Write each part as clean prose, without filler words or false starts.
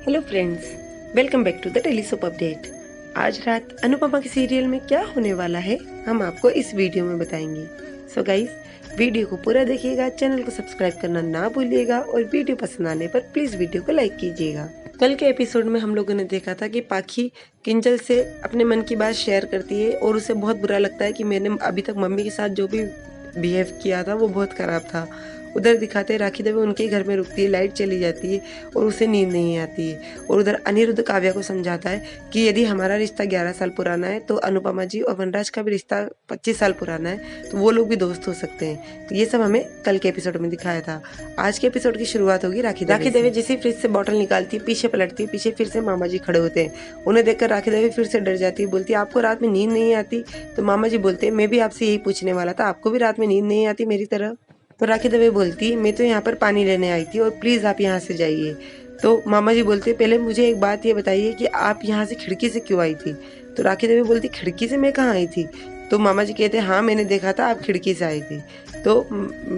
Hello friends, welcome back to the daily soap update. आज रात अनुपमा के सीरियल में क्या होने वाला है हम आपको इस वीडियो में बताएंगे। सो गाइस, वीडियो को पूरा देखिएगा, चैनल को सब्सक्राइब करना ना भूलिएगा और वीडियो पसंद आने पर प्लीज वीडियो को लाइक कीजिएगा। कल के एपिसोड में हम लोगों ने देखा था कि पाखी किंजल से अपने मन की बात शेयर करती है और उसे बहुत बुरा लगता है कि मैंने अभी तक मम्मी के साथ जो भी बिहेव किया था वो बहुत खराब था। उधर दिखाते राखी दवे उनके घर में रुकती है, लाइट चली जाती है और उसे नींद नहीं आती है। और उधर अनिरुद्ध काव्या को समझाता है कि यदि हमारा रिश्ता 11 साल पुराना है तो अनुपमा जी और वनराज का भी रिश्ता 25 साल पुराना है, तो वो लोग भी दोस्त हो सकते हैं। तो ये सब हमें कल के एपिसोड में दिखाया था। आज के एपिसोड की शुरुआत होगी राखी दवे जैसे फ्रिज से बॉटल निकालती है, पीछे पलटती है, पीछे फिर से मामा जी खड़े होते हैं। उन्हें देखकर राखी दवे फिर से डर जाती है, बोलती है आपको रात में नींद नहीं आती? तो मामा जी बोलते हैं मैं भी आपसे यही पूछने वाला था, आपको भी रात में नींद नहीं आती मेरी तरह? तो राखी दवे बोलती मैं तो यहाँ पर पानी लेने आई थी और प्लीज आप यहाँ से जाइए। तो मामा जी बोलते पहले मुझे एक बात ये बताइए कि आप यहाँ से खिड़की से क्यों आई थी? तो राखी दवे बोलती खिड़की से मैं कहाँ आई थी? तो मामा जी कहते हाँ मैंने देखा था आप खिड़की से आई थी। तो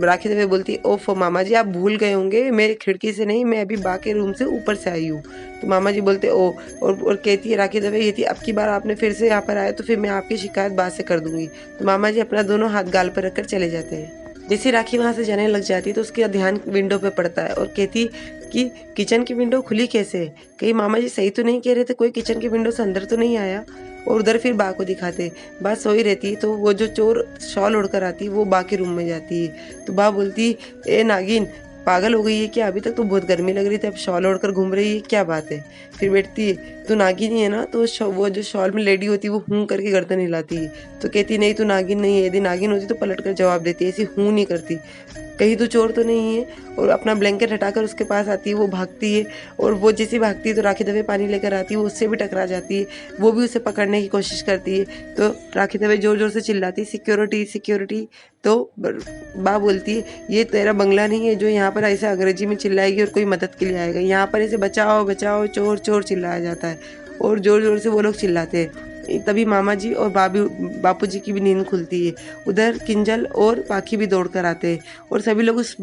राखी दवे बोलती ओफो मामा जी आप भूल गए होंगे, मैं खिड़की से नहीं, मैं अभी बा के रूम से ऊपर से आई हूँ। तो मामा जी बोलते ओ और कहती है राखी दवे ये थी अब की बार आपने फिर से यहाँ पर आया तो फिर मैं आपकी शिकायत बात से कर दूंगी। तो मामा जी अपना दोनों हाथ गाल पर रखकर चले जाते हैं। जैसे राखी वहां से जाने लग जाती है तो उसका ध्यान विंडो पे पड़ता है और कहती कि किचन की विंडो खुली कैसे है? कहीं मामा जी सही तो नहीं कह रहे थे, कोई किचन की विंडो से अंदर तो नहीं आया? और उधर फिर बा को दिखाते, बा सोई रहती है तो वो जो चोर शॉल उड़कर आती है वो बा के रूम में जाती है। तो बा बोलती ए नागिन पागल हो गई है क्या? अभी तक तो बहुत गर्मी लग रही थी, अब शॉल ओढ़कर घूम रही है, क्या बात है? फिर बैठती है तो नागिन ही है ना? तो वो जो शॉल में लेडी होती है वो हूं करके गर्दन हिलाती है। तो कहती नहीं तू नागिन नहीं है, यदि नागिन होती तो पलट कर जवाब देती, ऐसी हूं नहीं करती, कहीं तो चोर तो नहीं है। और अपना ब्लैंकेट हटाकर उसके पास आती है, वो भागती है और वो जैसी भागती है तो राखी दवे पानी लेकर आती है, वो उससे भी टकरा जाती है, वो भी उसे पकड़ने की कोशिश करती है। तो राखी दवे जोर जोर से चिल्लाती है सिक्योरिटी सिक्योरिटी। तो बा बोलती है ये तेरा बंगला नहीं है जो यहाँ पर ऐसे अंग्रेजी में चिल्लाएगी और कोई मदद के लिए आएगा, यहाँ पर ऐसे बचाओ बचाओ चोर चोर चिल्लाया जाता है और जोर जोर से वो लोग चिल्लाते हैं। तभी मामा जी और बापू जी की भी नींद खुलती है। उधर किंजल और पाखी भी दौड़ कर आते हैं और सभी लोग उस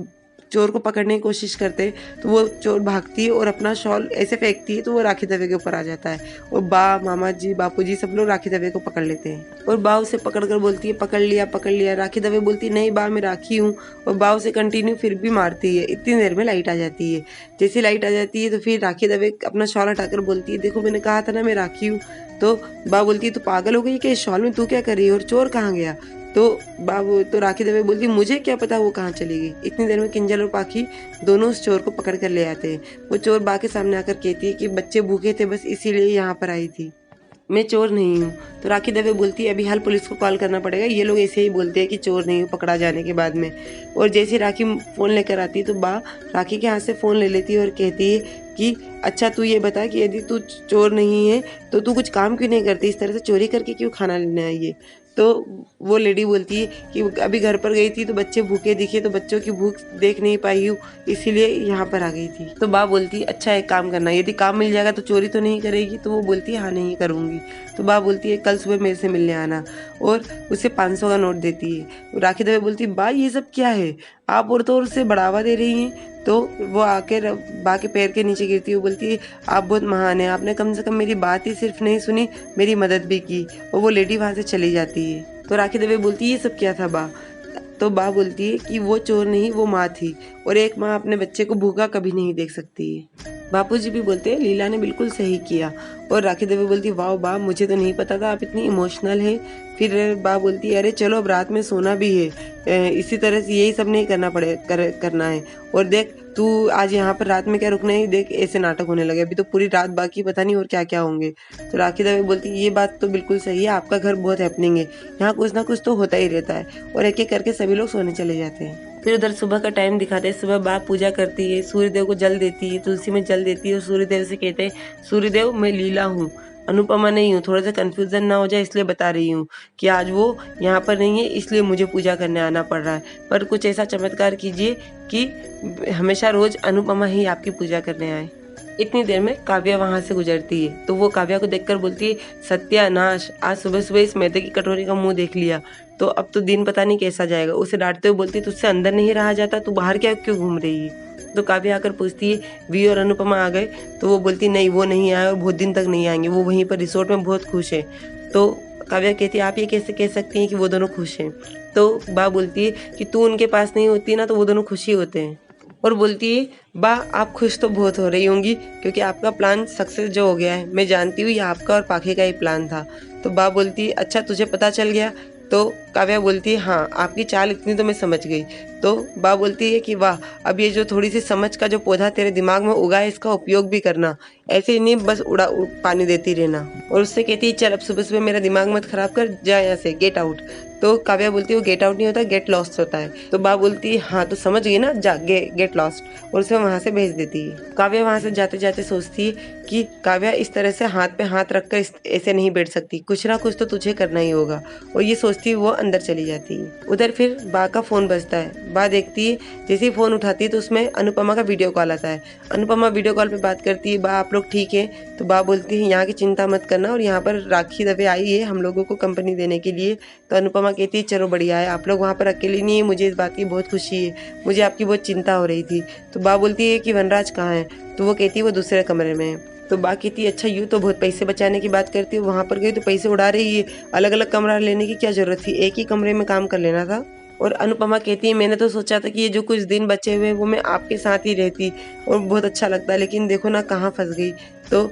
चोर को पकड़ने की कोशिश करते हैं। तो वो चोर भागती है और अपना शॉल ऐसे फेंकती है तो वो राखी दवे के ऊपर आ जाता है और बा मामा जी बापू जी सब लोग राखी दवे को पकड़ लेते हैं और बा उसे पकड़कर बोलती है पकड़ लिया पकड़ लिया। राखी दवे बोलती है नहीं बा मैं राखी हूँ और बा उसे कंटिन्यू फिर भी मारती है। इतनी देर में लाइट आ जाती है। जैसे लाइट आ जाती है तो फिर राखी दवे अपना शॉल हटाकर बोलती है देखो मैंने कहा था ना मैं राखी हूँ। तो बा बोलती है तू पागल हो गई कि इस शॉल में तू क्या कर रही है और चोर कहाँ गया? तो बाबू तो राखी दवे बोलती मुझे क्या पता वो कहाँ चली गई। इतनी देर में किंजल और पाखी दोनों उस चोर को पकड़ कर ले आते हैं। वो चोर बा के सामने आकर कहती है कि बच्चे भूखे थे बस इसीलिए यहाँ पर आई थी, मैं चोर नहीं हूँ। तो राखी दवे बोलती है अभी हाल पुलिस को कॉल करना पड़ेगा, ये लोग ऐसे ही बोलते हैं कि चोर नहीं हूँ पकड़ा जाने के बाद में। और जैसे राखी फ़ोन लेकर आती है तो बा राखी के हाथ से फ़ोन ले लेती है और कहती है कि अच्छा तू ये बता कि यदि तू चोर नहीं है तो तू कुछ काम क्यों नहीं करती, इस तरह से चोरी करके क्यों खाना लेने आई है? तो वो लेडी बोलती है कि अभी घर पर गई थी तो बच्चे भूखे दिखे तो बच्चों की भूख देख नहीं पाई हूँ इसीलिए यहाँ पर आ गई थी। तो बा बोलती है अच्छा एक काम करना, यदि काम मिल जाएगा तो चोरी तो नहीं करेगी? तो वो बोलती है हाँ नहीं करूँगी। तो बा बोलती है कल सुबह मेरे से मिलने आना और उसे 500 का नोट देती है। राखी दवे बोलती है बा ये सब क्या है, आप और तो और उसे बढ़ावा दे रही हैं। तो वो आकर बा के पैर के नीचे गिरती है, बोलती है आप बहुत महान हैं, आपने कम से कम मेरी बात ही सिर्फ नहीं सुनी मेरी मदद भी की। और वो लेडी वहाँ से चली जाती है। तो राखी दवे बोलती है ये सब क्या था बा? तो बा बोलती है कि वो चोर नहीं वो माँ थी और एक माँ अपने बच्चे को भूखा कभी नहीं देख सकती है। बापूजी भी बोलते हैं लीला ने बिल्कुल सही किया। और राखी दवे बोलती वाह बा मुझे तो नहीं पता था आप इतनी इमोशनल है। फिर बा बोलती है अरे चलो अब रात में सोना भी है, इसी तरह से यही सब नहीं करना करना है। और देख तू आज यहाँ पर रात में क्या रुकना है, देख ऐसे नाटक होने लगे, अभी तो पूरी रात बाकी पता नहीं और क्या क्या होंगे। तो राखी दवे बोलती ये बात तो बिल्कुल सही है, आपका घर बहुत हैपनिंग है, यहाँ कुछ ना कुछ तो होता ही रहता है। और एक एक करके सभी लोग सोने चले जाते हैं। फिर उधर सुबह का टाइम दिखाते हैं, सुबह बाप पूजा करती है, सूर्यदेव को जल देती है, तुलसी में जल देती है और सूर्यदेव से कहते हैं सूर्यदेव मैं लीला हूँ, अनुपमा नहीं हूँ, थोड़ा सा कंफ्यूजन ना हो जाए इसलिए बता रही हूँ कि आज वो यहाँ पर नहीं है इसलिए मुझे पूजा करने आना पड़ रहा है, पर कुछ ऐसा चमत्कार कीजिए कि हमेशा रोज अनुपमा ही आपकी पूजा करने आए। इतनी देर में काव्या वहाँ से गुजरती है तो वो काव्या को देखकर बोलती है, सत्यानाश, आज सुबह सुबह इस मैदे की कटोरी का मुंह देख लिया तो अब तो दिन पता नहीं कैसा जाएगा। उसे डांटते हुए बोलती है, तुझसे अंदर नहीं रहा जाता, तू बाहर क्या क्यों घूम रही है। तो काव्या आकर पूछती है, वी और अनुपमा आ गए। तो वो बोलती नहीं, वो नहीं आए और बहुत दिन तक नहीं आएंगे, वो वहीं पर रिसोर्ट में बहुत खुश है। तो काव्या कहती है, आप ये कैसे कह सकती हैं कि वो दोनों खुश हैं। तो बा बोलती है कि तू उनके पास नहीं होती ना तो वो दोनों खुशी होते हैं। और बोलती है, बा आप खुश तो बहुत हो रही होंगी क्योंकि आपका प्लान सक्सेस जो हो गया है, मैं जानती हूँ ये आपका और पाखे का ही प्लान था। तो बा बोलती है, अच्छा तुझे पता चल गया। तो काव्या बोलती है, हाँ आपकी चाल इतनी तो मैं समझ गई। तो बा बोलती है कि वाह, अब ये जो थोड़ी सी समझ का जो पौधा तेरे दिमाग में उगा है इसका उपयोग भी करना, ऐसे नहीं बस पानी देती रहना। और उससे कहती है, चल अब सुबह सुबह मेरा दिमाग मत खराब कर, जा यहाँ से, गेट आउट। तो काव्या बोलती है, वो गेट आउट नहीं होता, गेट लॉस्ट होता है। तो बा बोलती है, हाँ तो समझ गई ना, जा गेट लॉस्ट, और उसे वहां से भेज देती है। काव्या वहां से जाते जाते सोचती है कि काव्या इस तरह से हाथ पे हाथ रखकर ऐसे नहीं बैठ सकती, कुछ ना कुछ तो तुझे करना ही होगा। और ये सोचती है वो अंदर चली जाती है। उधर फिर बा का फोन बजता है। बा देखती है, जैसे ही फोन उठाती है तो उसमें अनुपमा का वीडियो कॉल आता है। अनुपमा वीडियो कॉल पे बात करती है, बा आप लोग ठीक है। तो बा बोलती है, यहाँ की चिंता मत करना, और यहाँ पर राखी दवे आई है हम लोगों को कंपनी देने के लिए। तो अनुपमा कहती है, चलो बढ़िया है, आप लोग वहाँ पर अकेले नहीं है, मुझे इस बात की बहुत खुशी है, मुझे आपकी बहुत चिंता हो रही थी। तो बा बोलती है कि वनराज कहाँ है। तो वो कहती है वो दूसरे कमरे में है। तो बा कहती है, अच्छा यूँ तो बहुत पैसे बचाने की बात करती है, वहाँ पर गई तो पैसे उड़ा रही है, अलग अलग कमरा लेने की क्या जरूरत थी, एक ही कमरे में काम कर लेना था। और अनुपमा कहती है, मैंने तो सोचा था कि ये जो कुछ दिन बचे हुए वो मैं आपके साथ ही रहती और बहुत अच्छा लगता, लेकिन देखो ना कहाँ फंस गई। तो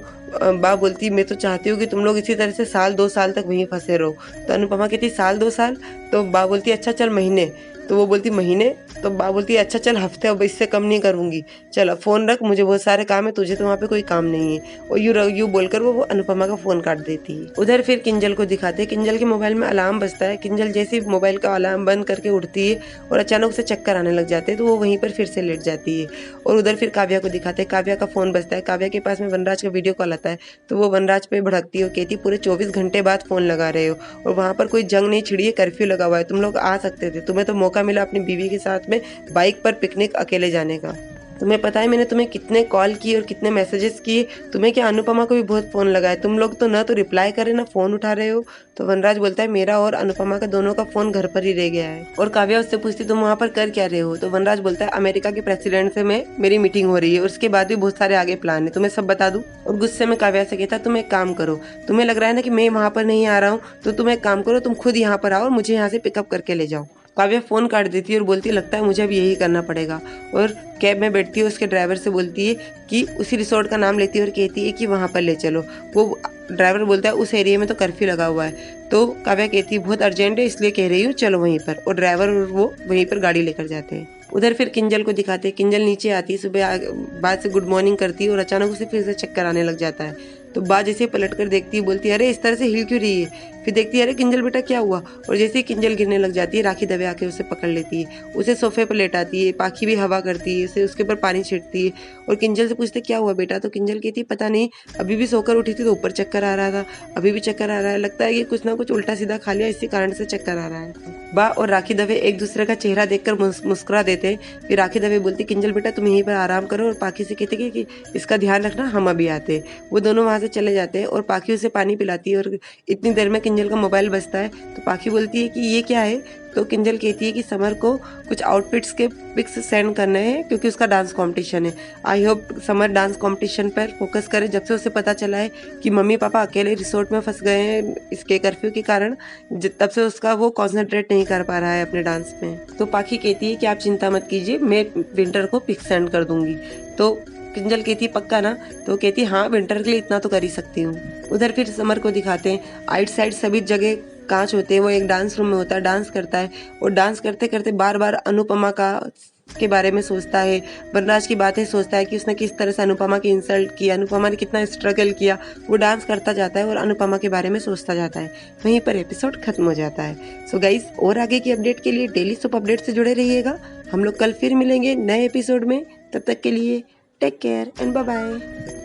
बा बोलती, मैं तो चाहती हूँ कि तुम लोग इसी तरह से 1-2 साल तक वहीं फंसे रहो। तो अनुपमा कहती 1-2 साल। तो बा बोलती, अच्छा चल महीने। तो वो बोलती महीने। तो बा बोलती है, अच्छा चल हफ्ते, अब इससे कम नहीं करूंगी, चल फोन रख, मुझे बहुत सारे काम है, तुझे तो वहाँ पे कोई काम नहीं है। और यूँ बोलकर वो अनुपमा का फोन काट देती है। उधर फिर किंजल को दिखाते हैं। किंजल के मोबाइल में अलार्म बजता है। किंजल जैसे ही मोबाइल का अलार्म बंद करके उठती है और अचानक से चक्कर आने लग जाते हैं, तो वो वहीं पर फिर से लेट जाती है। और उधर फिर काव्या को दिखाते हैं। काव्या का फोन बजता है। काव्या के पास में वनराज का वीडियो कॉल आता है। तो वो वनराज पे भड़कती है और कहती, पूरे 24 घंटे बाद फोन लगा रहे हो और वहाँ पर कोई जंग नहीं छिड़ी है, कर्फ्यू लगा हुआ है, तुम लोग आ सकते थे, तुम्हें तो मौका मिला अपनी बीवी के साथ में बाइक पर पिकनिक अकेले जाने का। तुम्हें पता है मैंने तुम्हें कितने कॉल किए और कितने मैसेजेस किए, तुम्हें क्या अनुपमा को भी बहुत फोन लगाए, तुम लोग तो ना तो रिप्लाई करे ना फोन उठा रहे हो। तो वनराज बोलता है, मेरा और अनुपमा का दोनों का फोन घर पर ही रह गया है। और काव्या उससे पूछती, तुम वहाँ पर कर क्या रहे हो। तो वनराज बोलता है, अमेरिका के प्रेसिडेंट से मेरी मीटिंग हो रही है और उसके बाद भी बहुत सारे आगे प्लान है, तुम्हें सब बता दूं। और गुस्से में काव्या से कहता, तुम एक काम करो, तुम्हें लग रहा है ना कि मैं वहाँ पर नहीं आ रहा हूँ, तो तुम एक काम करो, तुम खुद यहाँ पर आओ और मुझे यहाँ से पिकअप करके ले जाओ। काव्या फोन काट देती है और बोलती है, लगता है मुझे अब यही करना पड़ेगा। और कैब में बैठती है, उसके ड्राइवर से बोलती है कि उसी रिसोर्ट का नाम लेती है और कहती है कि वहाँ पर ले चलो। वो ड्राइवर बोलता है, उस एरिया में तो कर्फ्यू लगा हुआ है। तो काव्या कहती है, बहुत अर्जेंट है इसलिए कह रही हूँ, चलो वहीं पर। और ड्राइवर और वो वहीं पर गाड़ी लेकर जाते हैं। उधर फिर किंजल को दिखाते हैं। किंजल नीचे आती है, सुबह बाद से गुड मॉर्निंग करती है और अचानक उसे फिर से चक्कर आने लग जाता है। तो बा जैसे पलट कर देखती है, बोलती है, अरे इस तरह से हिल क्यों रही है। फिर देखती है, अरे किंजल बेटा क्या हुआ। और जैसे ही किंजल गिरने लग जाती है, राखी दवे आके उसे पकड़ लेती है, उसे सोफे पर लेटाती है, पाखी भी हवा करती है, उसे उसके ऊपर पानी छिड़कती है। और किंजल से पूछते, क्या हुआ बेटा। तो किंजल कहती है, पता नहीं, अभी भी सोकर उठी थी तो ऊपर चक्कर आ रहा था, अभी भी चक्कर आ रहा है, लगता है कि कुछ ना कुछ उल्टा सीधा खा लिया, इसी कारण से चक्कर आ रहा है। बा और राखी दवे एक दूसरे का चेहरा देखकर मुस्कुरा देते हैं। फिर राखी दवे बोलती, किंजल बेटा तुम यहीं पर आराम करो, और पाखी से कहते कि इसका ध्यान रखना, हम अभी आते हैं। वो दोनों वहां से चले जाते हैं और पाखी उसे पानी पिलाती है। और इतनी देर में किंजल का मोबाइल बजता है। तो पाखी बोलती है कि ये क्या है। तो किंजल कहती है कि समर को कुछ आउटफिट्स के पिक्स सेंड करने हैं क्योंकि उसका डांस कंपटीशन है। I hope summer dance competition पर फोकस करे। जब से उसे पता चला है कि मम्मी पापा अकेले रिसोर्ट में फंस गए हैं इसके कर्फ्यू के कारण, तब से उसका वो कॉन्सेंट्रेट नहीं कर पा रहा है अपने डांस में। तो पाखी कहती है कि आप चिंता मत कीजिए, मैं विंटर को पिक्स सेंड कर दूंगी। तो किंजल कहती है, पक्का ना। तो कहती है, हाँ विंटर के लिए इतना तो कर ही सकती हूँ। उधर फिर समर को दिखाते हैं। आइट साइड सभी जगह कांच होते हैं। वो एक डांस रूम में होता है, डांस करता है और डांस करते करते बार बार अनुपमा के बारे में सोचता है, वनराज की बातें सोचता है कि उसने किस तरह से अनुपमा की इंसल्ट किया, अनुपमा ने कितना स्ट्रगल किया। वो डांस करता जाता है और अनुपमा के बारे में सोचता जाता है। वहीं पर एपिसोड खत्म हो जाता है। सो गाइस, और आगे की अपडेट के लिए डेली सोप अपडेट से जुड़े रहिएगा। हम लोग कल फिर मिलेंगे नए एपिसोड में। तब तक के लिए take care and bye bye.